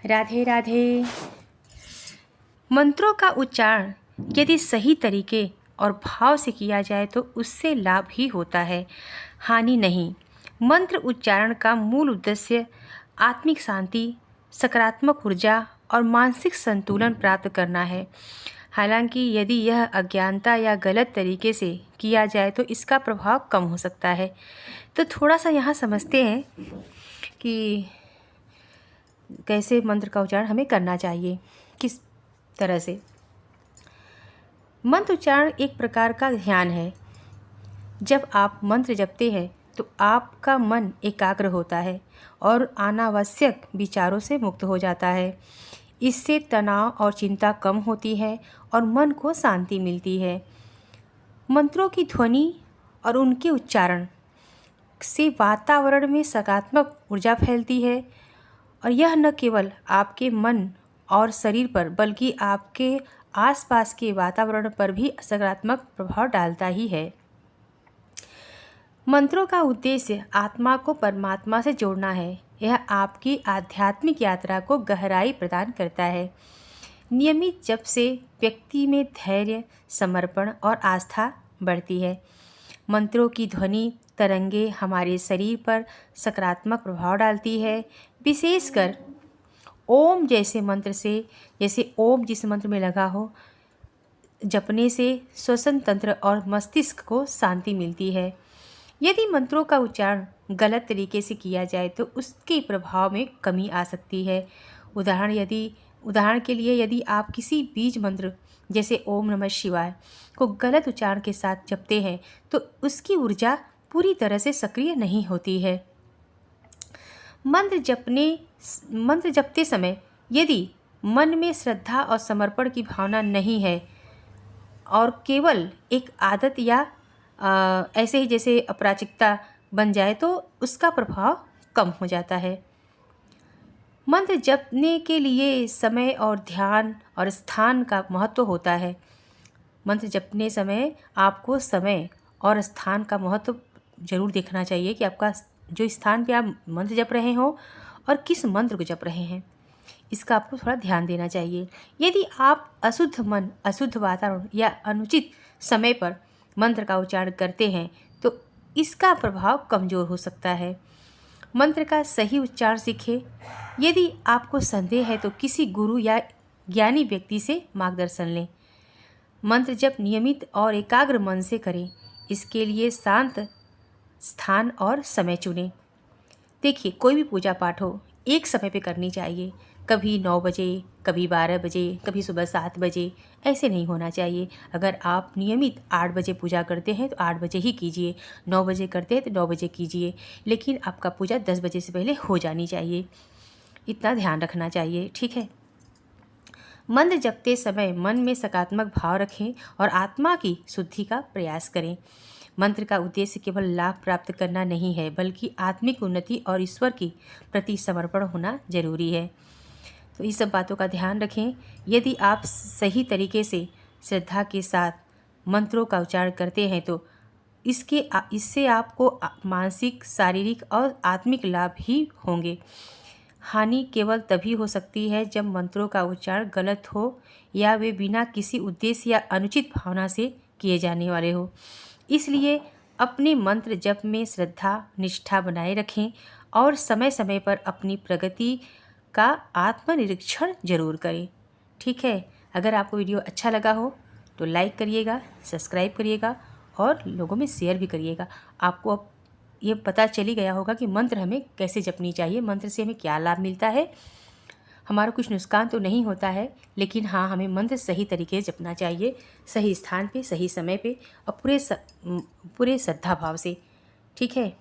राधे राधे। मंत्रों का उच्चारण यदि सही तरीके और भाव से किया जाए तो उससे लाभ ही होता है, हानि नहीं। मंत्र उच्चारण का मूल उद्देश्य आत्मिक शांति, सकारात्मक ऊर्जा और मानसिक संतुलन प्राप्त करना है। हालांकि यदि यह अज्ञानता या गलत तरीके से किया जाए तो इसका प्रभाव कम हो सकता है। तो थोड़ा सा यहाँ समझते हैं कि कैसे मंत्र का उच्चारण हमें करना चाहिए, किस तरह से। मंत्र उच्चारण एक प्रकार का ध्यान है। जब आप मंत्र जपते हैं तो आपका मन एकाग्र होता है और अनावश्यक विचारों से मुक्त हो जाता है। इससे तनाव और चिंता कम होती है और मन को शांति मिलती है। मंत्रों की ध्वनि और उनके उच्चारण से वातावरण में सकारात्मक ऊर्जा फैलती है और यह न केवल आपके मन और शरीर पर बल्कि आपके आसपास के वातावरण पर भी सकारात्मक प्रभाव डालता ही है। मंत्रों का उद्देश्य आत्मा को परमात्मा से जोड़ना है। यह आपकी आध्यात्मिक यात्रा को गहराई प्रदान करता है। नियमित जप से व्यक्ति में धैर्य, समर्पण और आस्था बढ़ती है। मंत्रों की ध्वनि तरंगे हमारे शरीर पर सकारात्मक प्रभाव डालती है। विशेषकर ओम जैसे मंत्र से, जैसे ओम जिस मंत्र में लगा हो, जपने से श्वसन तंत्र और मस्तिष्क को शांति मिलती है। यदि मंत्रों का उच्चारण गलत तरीके से किया जाए तो उसके प्रभाव में कमी आ सकती है। उदाहरण के लिए यदि आप किसी बीज मंत्र जैसे ओम नमः शिवाय को गलत उच्चारण के साथ जपते हैं तो उसकी ऊर्जा पूरी तरह से सक्रिय नहीं होती है। मंत्र जपते समय यदि मन में श्रद्धा और समर्पण की भावना नहीं है और केवल एक आदत या ऐसे ही जैसे अपराजिकता बन जाए तो उसका प्रभाव कम हो जाता है। मंत्र जपने के लिए समय और ध्यान और स्थान का महत्व होता है। मंत्र जपने समय आपको समय और स्थान का महत्व जरूर देखना चाहिए कि आपका जो स्थान पे आप मंत्र जप रहे हो और किस मंत्र को जप रहे हैं, इसका आपको थोड़ा ध्यान देना चाहिए। यदि आप अशुद्ध मन, अशुद्ध वातावरण या अनुचित समय पर मंत्र का उच्चारण करते हैं तो इसका प्रभाव कमज़ोर हो सकता है। मंत्र का सही उच्चारण सीखें। यदि आपको संदेह है तो किसी गुरु या ज्ञानी व्यक्ति से मार्गदर्शन लें। मंत्र जप नियमित और एकाग्र मन से करें। इसके लिए शांत स्थान और समय चुनें। देखिए, कोई भी पूजा पाठ हो एक समय पे करनी चाहिए। कभी 9 बजे, कभी 12 बजे, कभी सुबह 7 बजे, ऐसे नहीं होना चाहिए। अगर आप नियमित 8 बजे पूजा करते हैं तो 8 बजे ही कीजिए, 9 बजे करते हैं तो 9 बजे कीजिए, लेकिन आपका पूजा 10 बजे से पहले हो जानी चाहिए। इतना ध्यान रखना चाहिए, ठीक है। मंत्र जपते समय मन में सकारात्मक भाव रखें और आत्मा की शुद्धि का प्रयास करें। मंत्र का उद्देश्य केवल लाभ प्राप्त करना नहीं है बल्कि आत्मिक उन्नति और ईश्वर की प्रति समर्पण होना जरूरी है। तो इस सब बातों का ध्यान रखें। यदि आप सही तरीके से श्रद्धा के साथ मंत्रों का उच्चारण करते हैं तो इससे आपको मानसिक, शारीरिक और आत्मिक लाभ ही होंगे। हानि केवल तभी हो सकती है जब मंत्रों का उच्चारण गलत हो या वे बिना किसी उद्देश्य या अनुचित भावना से किए जाने वाले हो। इसलिए अपने मंत्र जप में श्रद्धा, निष्ठा बनाए रखें और समय समय पर अपनी प्रगति का आत्मनिरीक्षण जरूर करें, ठीक है। अगर आपको वीडियो अच्छा लगा हो तो लाइक करिएगा, सब्सक्राइब करिएगा और लोगों में शेयर भी करिएगा। आपको अब ये पता चली गया होगा कि मंत्र हमें कैसे जपनी चाहिए, मंत्र से हमें क्या लाभ मिलता है। हमारा कुछ नुकसान तो नहीं होता है, लेकिन हाँ, हमें मंत्र सही तरीके से जपना चाहिए, सही स्थान पे, सही समय पे और पूरे श्रद्धा भाव से, ठीक है।